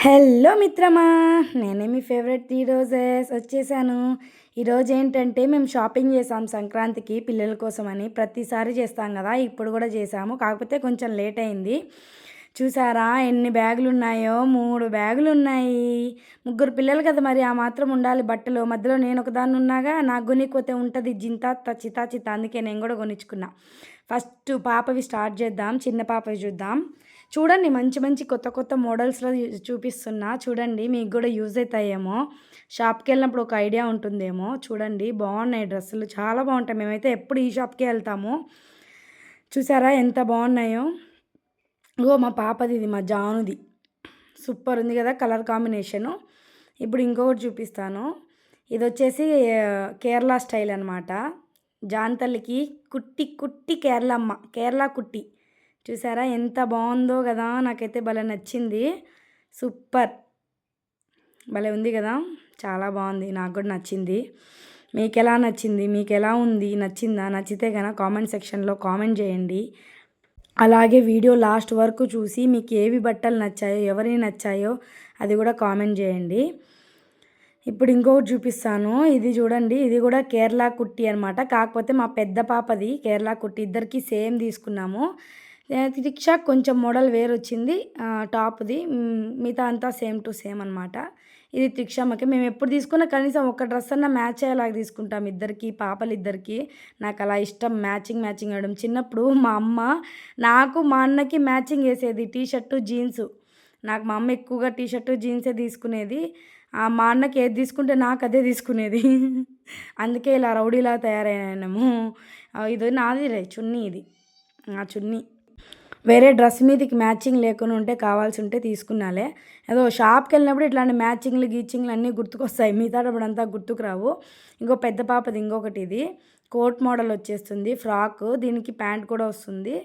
Hello మిత్రమా, నేనే మీ favourite roses వచ్చేసాను. ఈరోజు ఏంటంటే మేము షాపింగ్ చేసాం సంక్రాంతికి పిల్లల కోసమని. ప్రతిసారి చేస్తాం కదా, ఇప్పుడు కూడా చేసాము. కాకపోతే కొంచెం లేట్ అయింది. చూసారా ఎన్ని బ్యాగులు ఉన్నాయో? 3 బ్యాగులు ఉన్నాయి. ముగ్గురు పిల్లలు కదా, మరి ఆ మాత్రం ఉండాలి బట్టలు. మధ్యలో నేను ఒకదాన్ని ఉన్నాగా, నాకు కొనిపోతే ఉంటుంది జింతా చితా చితా. అందుకే నేను కూడా కొనిచ్చుకున్నా. ఫస్ట్ పాపవి స్టార్ట్ చేద్దాం, చిన్న పాపవి చూద్దాం. చూడండి, మంచి మంచి కొత్త కొత్త మోడల్స్లో చూపిస్తున్నా. చూడండి, మీకు కూడా యూజ్ అవుతాయేమో. షాప్కి వెళ్ళినప్పుడు ఒక ఐడియా ఉంటుందేమో. చూడండి, బాగున్నాయి డ్రెస్సులు, చాలా బాగుంటాయి. మేమైతే ఎప్పుడు ఈ షాప్కే వెళ్తాము. చూసారా ఎంత బాగున్నాయో? మా పాపది, ఇది మా జానుది. సూపర్ ఉంది కదా కలర్ కాంబినేషను. ఇప్పుడు ఇంకొకటి చూపిస్తాను. ఇది వచ్చేసి కేరళ స్టైల్ అనమాట. జాన్ తల్లికి కుట్టి కుట్టి కేరళ కుట్టి. చూసారా ఎంత బాగుందో కదా, నాకైతే భలే నచ్చింది. సూపర్, భలే ఉంది కదా, చాలా బాగుంది. నాకు కూడా నచ్చింది. మీకు ఎలా నచ్చింది? మీకు ఎలా ఉంది? నచ్చిందా? నచ్చితే కనుక కామెంట్ సెక్షన్లో కామెంట్ చేయండి. అలాగే వీడియో లాస్ట్ వరకు చూసి మీకు ఏవి బట్టలు నచ్చాయో, ఎవరికి నచ్చాయో అది కూడా కామెంట్ చేయండి. ఇప్పుడు ఇంకొకటి చూపిస్తాను. ఇది చూడండి, ఇది కూడా కేరళ కుట్టి అనమాట. కాకపోతే మా పెద్ద పాపది కేరళ కుట్టి. ఇద్దరికి సేమ్ తీసుకున్నాము. రిక్షా కొంచెం మోడల్ వేరు వచ్చింది టాప్ది. మిగతా అంతా సేమ్ టు సేమ్ అనమాట. ఇది త్రిక్షమ్మకి. మేము ఎప్పుడు తీసుకున్నా కనీసం ఒక డ్రెస్ అన్నా మ్యాచ్ అయ్యేలాగా తీసుకుంటాం ఇద్దరికి, పాపలిద్దరికి. నాకు అలా ఇష్టం, మ్యాచింగ్ వేయడం. చిన్నప్పుడు మా అమ్మ నాకు మా అన్నకి మ్యాచింగ్ వేసేది, టీషర్టు జీన్సు. నాకు మా అమ్మ ఎక్కువగా టీషర్టు జీన్సే తీసుకునేది. మా అన్నకి ఏది తీసుకుంటే నాకు అదే తీసుకునేది. అందుకే ఇలా రౌడీలా తయారైనాము. ఇది నాది చున్నీ, ఇది నా చున్నీ. వేరే డ్రెస్ మీదకి మ్యాచింగ్ లేకుండా ఉంటే కావాల్సి ఉంటే తీసుకున్నాలే. ఏదో షాప్కి వెళ్ళినప్పుడు ఇట్లాంటి మ్యాచింగ్లు గీచింగ్లు అన్నీ గుర్తుకొస్తాయి. మిగతాటప్పుడు అంతా గుర్తుకు రావు. ఇంకో పెద్ద పాపది ఇంకొకటి, ఇది కోట్ మోడల్ వచ్చేస్తుంది, ఫ్రాక్. దీనికి ప్యాంట్ కూడా వస్తుంది.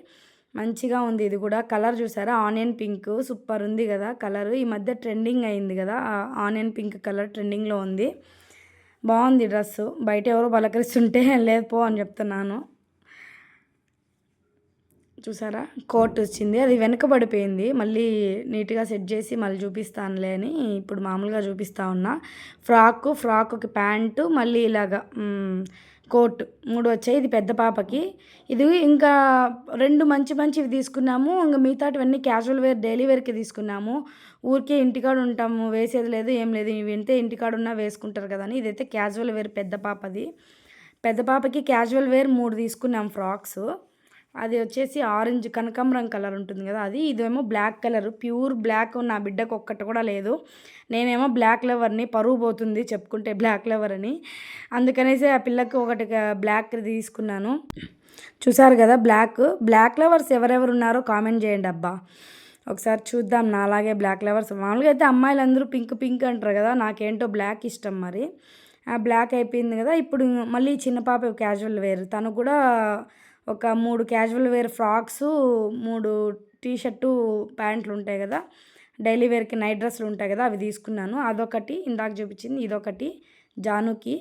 మంచిగా ఉంది. ఇది కూడా కలర్ చూసారా, ఆనియన్ పింక్. సూపర్ ఉంది కదా కలర్. ఈ మధ్య ట్రెండింగ్ అయింది కదా, ఆనియన్ పింక్ కలర్ ట్రెండింగ్లో ఉంది. బాగుంది డ్రెస్సు. బయట ఎవరో పలకరిస్తుంటే లేదు పో అని చెప్తున్నాను. చూసారా, కోట్ వచ్చింది. అది వెనకబడిపోయింది. మళ్ళీ నీట్గా సెట్ చేసి మళ్ళీ చూపిస్తానులే అని ఇప్పుడు మామూలుగా చూపిస్తా ఉన్నా. ఫ్రాక్కి ప్యాంటు, మళ్ళీ ఇలాగా కోట్, 3 వచ్చాయి. ఇది పెద్ద పాపకి. ఇది ఇంకా 2 మంచివి తీసుకున్నాము. ఇంకా మిగతాటివన్నీ క్యాజువల్ వేర్, డైలీ వేర్కి తీసుకున్నాము. ఊరికే ఇంటికాడ ఉంటాము, వేసేది లేదు ఏం లేదు. ఇవి వింటే ఇంటికాడ ఉన్నా వేసుకుంటారు కదా అని. ఇదైతే క్యాజువల్ వేర్ పెద్ద పాపది. పెద్ద పాపకి క్యాజువల్ వేర్ 3 తీసుకున్నాం ఫ్రాక్స్. అది వచ్చేసి ఆరెంజ్ కనకాంబరం కలర్ ఉంటుంది కదా అది. ఇదేమో బ్లాక్ కలర్, ప్యూర్ బ్లాక్. నా బిడ్డకు ఒక్కటి కూడా లేదు. నేనేమో బ్లాక్ లవర్ని, పరువు పోతుంది చెప్పుకుంటే బ్లాక్ లవర్ అని. అందుకనేసి ఆ పిల్లకి ఒకటి బ్లాక్ తీసుకున్నాను. చూసారు కదా, బ్లాక్ లవర్స్ ఎవరెవరు ఉన్నారో కామెంట్ చేయండి అబ్బా. ఒకసారి చూద్దాం. నా అలాగే బ్లాక్ లవర్స్. మామూలుగా అయితే అమ్మాయిలు అందరూ పింక్ అంటారు కదా, నాకేంటో బ్లాక్ ఇష్టం. మరి బ్లాక్ అయిపోయింది కదా. ఇప్పుడు మళ్ళీ చిన్న పాప క్యాజువల్ వేర్. తను కూడా ఒక 3 క్యాజువల్ వేర్ ఫ్రాక్స్, 3 టీషర్టు ప్యాంట్లు ఉంటాయి కదా, డైలీ వేర్కి నైట్ డ్రెస్సులు ఉంటాయి కదా, అవి తీసుకున్నాను. అదొకటి, ఇందాక చూపించింది ఇదొకటి. జానుకి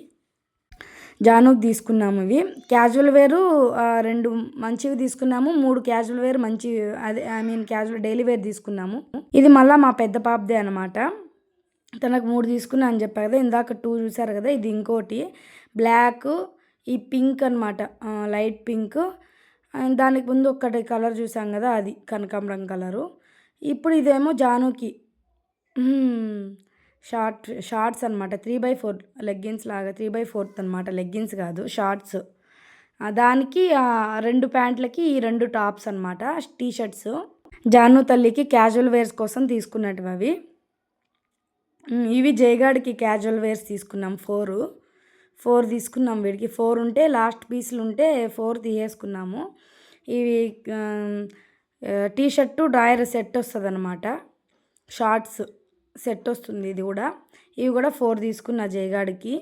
తీసుకున్నాము. ఇవి క్యాజువల్ వేరు 2 మంచివి తీసుకున్నాము. 3 క్యాజువల్ వేర్ మంచి, అదే క్యాజువల్ డైలీ వేర్ తీసుకున్నాము. ఇది మళ్ళీ మా పెద్ద పాపదే అనమాట. తనకు 3 తీసుకున్నా అని చెప్పా కదా, ఇందాక 2 చూసారు కదా. ఇది ఇంకోటి బ్లాక్, ఈ పింక్ అనమాట, లైట్ పింక్. దానికి ముందు ఒక్కటి కలర్ చూసాం కదా, అది కనకాంబరం కలరు. ఇప్పుడు ఇదేమో జానుకి షార్ట్స్ అనమాట, 3/4 లెగ్గిన్స్ లాగా. 3/4 అనమాట, లెగ్గిన్స్ కాదు షార్ట్స్. దానికి 2 ప్యాంట్లకి ఈ 2 టాప్స్ అనమాట, టీషర్ట్స్. జాను తల్లికి క్యాజువల్ వేర్స్ కోసం తీసుకున్నట్టు అవి. ఇవి జయగాడికి క్యాజువల్ వేర్స్ తీసుకున్నాం. 4 తీసుకున్నాం. వీడికి 4 ఉంటే లాస్ట్ పీసులు ఉంటే 4 తీసేసుకున్నాము. ఇవి టీషర్టు డ్రాయర్ సెట్ వస్తుంది అనమాట, షార్ట్స్ సెట్ వస్తుంది. ఇది కూడా, ఇవి కూడా 4 తీసుకున్నా జయగాడికి.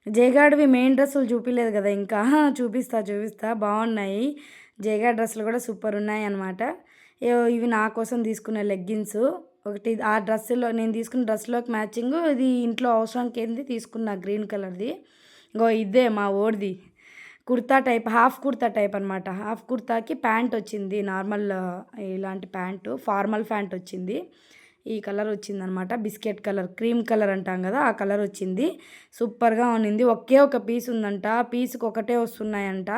జయగాడివి మెయిన్ డ్రెస్సులు చూపించలేదు కదా ఇంకా, చూపిస్తా బాగున్నాయి. జయగాడి డ్రెస్సులు కూడా సూపర్ ఉన్నాయి అనమాట. ఇవి నా కోసం తీసుకున్న లెగ్గిన్స్. ఒకటి ఆ డ్రెస్సులో, నేను తీసుకున్న డ్రెస్సులోకి మ్యాచింగ్ ఇది ఇంట్లో అవసరానికి ఏంది తీసుకున్న గ్రీన్ కలర్ది. ఇదే మా ఓడిది kurta type, half kurta type అనమాట. హాఫ్ కుర్తాకి ప్యాంట్ వచ్చింది, నార్మల్ ఇలాంటి ప్యాంటు, ఫార్మల్ ప్యాంట్ వచ్చింది. ఈ కలర్ వచ్చిందనమాట. బిస్కెట్ కలర్, క్రీమ్ కలర్ అంటాం కదా, ఆ కలర్ వచ్చింది. సూపర్గా ఉన్నింది. ఒకే ఒక పీస్ ఉందంట, పీస్కి ఒకటే వస్తున్నాయంట.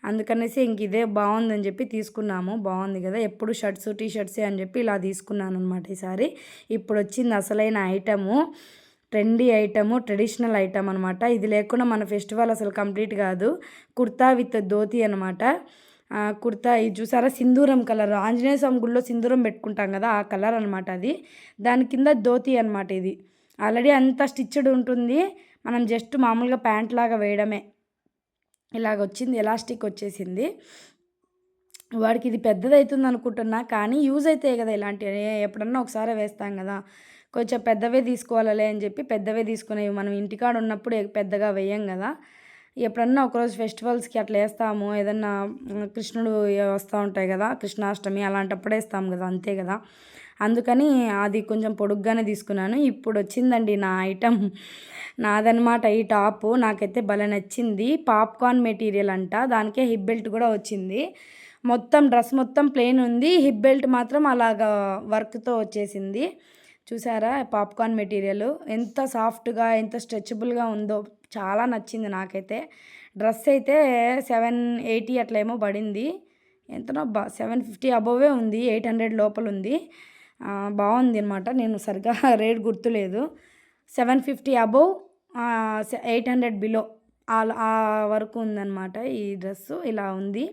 అందుకనేసి ఇంక ఇదే బాగుందని చెప్పి తీసుకున్నాము. బాగుంది కదా, ఎప్పుడు షర్ట్స్ టీ షర్ట్సే అని చెప్పి ఇలా తీసుకున్నాను అనమాట ఈసారి. ఇప్పుడు వచ్చింది అసలైన item, trendy item, traditional item అనమాట. ఇది లేకుండా మన ఫెస్టివల్ అసలు కంప్లీట్ కాదు. కుర్తా విత్ ధోతి అనమాట. కుర్తా ఇది చూసారా, సింధూరం కలర్, ఆంజనేయ స్వామి గుడిలో సింధూరం పెట్టుకుంటాం కదా, ఆ కలర్ అనమాట అది. దాని కింద ధోతి అనమాట. ఇది ఆల్రెడీ అంతా స్టిచ్డ్ ఉంటుంది, మనం జస్ట్ మామూలుగా ప్యాంట్ లాగా వేయడమే. ఇలాగ వచ్చింది, ఎలాస్టిక్ వచ్చేసింది. వాడికి ఇది పెద్దది అవుతుంది అనుకుంటున్నా, కానీ యూజ్ అవుతాయి కదా ఇలాంటివి, ఎప్పుడన్నా ఒకసారి వేస్తాం కదా. కొంచెం పెద్దవే తీసుకోవాలలే అని చెప్పి పెద్దవే తీసుకునేవి. మనం ఇంటికాడ ఉన్నప్పుడు పెద్దగా వేయం కదా, ఎప్పుడన్నా ఒకరోజు ఫెస్టివల్స్కి అట్లా వేస్తాము. ఏదన్నా కృష్ణుడు వస్తూ ఉంటాయి కదా, కృష్ణాష్టమి అలాంటప్పుడు వేస్తాం కదా, అంతే కదా. అందుకని అది కొంచెం పొడుగ్గానే తీసుకున్నాను. ఇప్పుడు వచ్చిందండి నా ఐటమ్, నాదనమాట ఈ టాపు. నాకైతే భలే నచ్చింది. పాప్కార్న్ మెటీరియల్ అంట, దానికే హిప్ బెల్ట్ కూడా వచ్చింది. మొత్తం డ్రెస్ మొత్తం ప్లెయిన్ ఉంది, హిప్ బెల్ట్ మాత్రం అలాగా వర్క్తో వచ్చేసింది. చూసారా పాప్కార్న్ మెటీరియల్ ఎంత సాఫ్ట్గా, ఎంత స్ట్రెచబుల్గా ఉందో, చాలా నచ్చింది నాకైతే. డ్రెస్ అయితే 780 అట్లా ఏమో పడింది. ఎంతనో 750 అబోవే ఉంది, 800 లోపల ఉంది. బాగుంది అనమాట. నేను సరిగ్గా రేట్ గుర్తులేదు. 750 అబోవ్, 800 బిలో ఆ వరకు ఉందన్నమాట. ఈ డ్రెస్సు ఇలా ఉంది.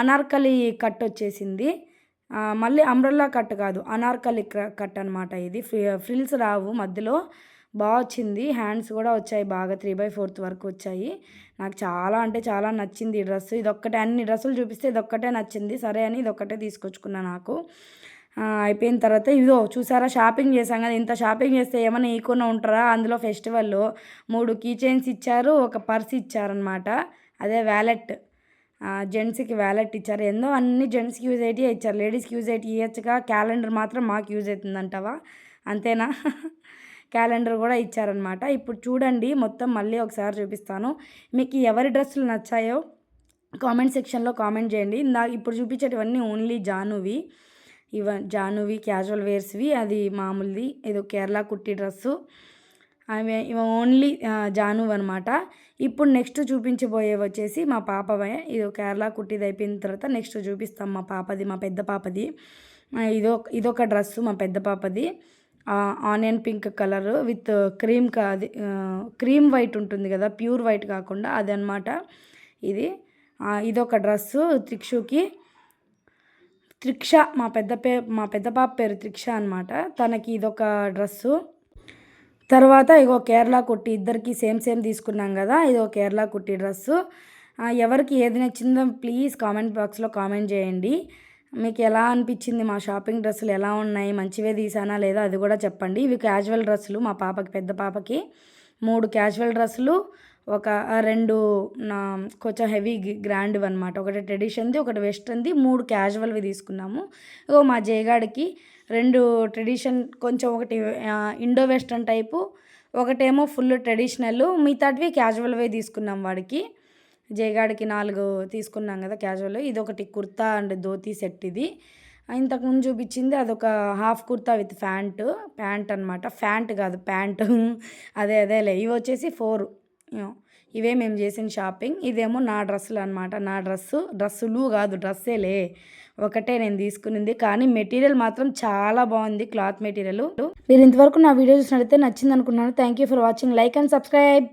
అనార్కలి కట్ వచ్చేసింది. మళ్ళీ అంబ్రెల్లా కట్ కాదు, అనార్కలి కట్ అనమాట. ఇది ఫ్రిల్స్ రావు మధ్యలో, బాగా వచ్చింది. హ్యాండ్స్ కూడా వచ్చాయి బాగా, 3/4 వరకు వచ్చాయి. నాకు చాలా అంటే చాలా నచ్చింది ఈ డ్రెస్సు. ఇదొక్కటే, అన్ని డ్రెస్సులు చూపిస్తే ఇదొక్కటే నచ్చింది, సరే అని ఇదొక్కటే తీసుకొచ్చుకున్నా. నాకు అయిపోయిన తర్వాత ఇదో చూసారా, షాపింగ్ చేశాం కదా, ఇంత షాపింగ్ చేస్తే ఏమైనా ఈకుండా ఉంటారా. అందులో ఫెస్టివల్లో 3 కీ చైన్స్ ఇచ్చారు, ఒక పర్స్ ఇచ్చారనమాట, అదే వ్యాలెట్. జెంట్స్కి వ్యాలెట్ ఇచ్చారు. ఏందో అన్ని జెంట్స్కి యూజ్ అయ్యి ఇచ్చారు, లేడీస్కి యూజ్ అయ్యి ఇవ్వచ్చుగా. క్యాలెండర్ మాత్రం మాకు యూజ్ అవుతుందంటావా, అంతేనా. క్యాలెండర్ కూడా ఇచ్చారనమాట. ఇప్పుడు చూడండి మొత్తం మళ్ళీ ఒకసారి చూపిస్తాను. మీకు ఎవరి డ్రెస్సులు నచ్చాయో కామెంట్ సెక్షన్లో కామెంట్ చేయండి. ఇప్పుడు చూపించేటివన్నీ ఓన్లీ జానువి, జానువి క్యాజువల్ వేర్స్వి. అది మామూలుది, ఏదో కేరళ కుట్టి డ్రెస్సు, ఇవి ఓన్లీ జానువ్ అనమాట. ఇప్పుడు నెక్స్ట్ చూపించబోయేవి వచ్చేసి మా పాపవే. ఇది కేరళ కుట్టిది అయిపోయిన తర్వాత నెక్స్ట్ చూపిస్తాం మా పాపది, మా పెద్ద పాపది. ఇదొక డ్రెస్సు మా పెద్ద పాపది, onion pink colour with cream white ఉంటుంది కదా, ప్యూర్ వైట్ కాకుండా అది అనమాట. ఇదొక డ్రెస్సు త్రిక్షుకి. త్రిక్ష మా పెద్ద పాప పేరు త్రిక్ష అనమాట. తనకి ఇదొక డ్రెస్సు. తర్వాత ఇగో కేరళ కుట్టి, ఇద్దరికి సేమ్ తీసుకున్నాం కదా, ఇదో కేరళ కుట్టి డ్రెస్సు. ఎవరికి ఏది నచ్చిందో ప్లీజ్ కామెంట్ బాక్స్లో కామెంట్ చేయండి. మీకు ఎలా అనిపించింది, మా షాపింగ్ డ్రెస్సులు ఎలా ఉన్నాయి, మంచివే తీసానా లేదా అది కూడా చెప్పండి. ఇవి క్యాజువల్ డ్రెస్సులు మా పాపకి, పెద్ద పాపకి 3 క్యాజువల్ డ్రెస్సులు, ఒక 2 కొంచెం హెవీ గ్రాండ్వి అనమాట. ఒకటి ట్రెడిషన్ది, ఒకటి వెస్ట్రన్ది, 3 క్యాజువల్వి తీసుకున్నాము. ఇగో మా జయగాడికి 2 ట్రెడిషన్, కొంచెం ఒకటి ఇండో వెస్ట్రన్ టైపు, ఒకటేమో ఫుల్ ట్రెడిషనల్, మిగతాటివి క్యాజువల్వే తీసుకున్నాం వాడికి. జయగాడికి 4 తీసుకున్నాం కదా క్యాజువల్. ఇది ఒకటి కుర్తా అండ్ ధోతి సెట్. ఇది ఇంతకుముందు చూపించింది అదొక హాఫ్ కుర్తా విత్ ప్యాంట్ అనమాట. ప్యాంట్ కాదు, ప్యాంటు, అదేలే. ఇవి వచ్చేసి 4. ఇవే మేము చేసిన షాపింగ్. ఇదేమో నా డ్రెస్సులు అనమాట. నా డ్రెస్సులు కాదు, డ్రెస్సేలే, ఒకటే నేను తీసుకునింది. కానీ మెటీరియల్ మాత్రం చాలా బాగుంది, క్లాత్ మెటీరియల్. మీరు ఇంతవరకు నా వీడియో చూసినట్లయితే నచ్చింది అనుకున్నాను. Thank you for watching. Like and subscribe.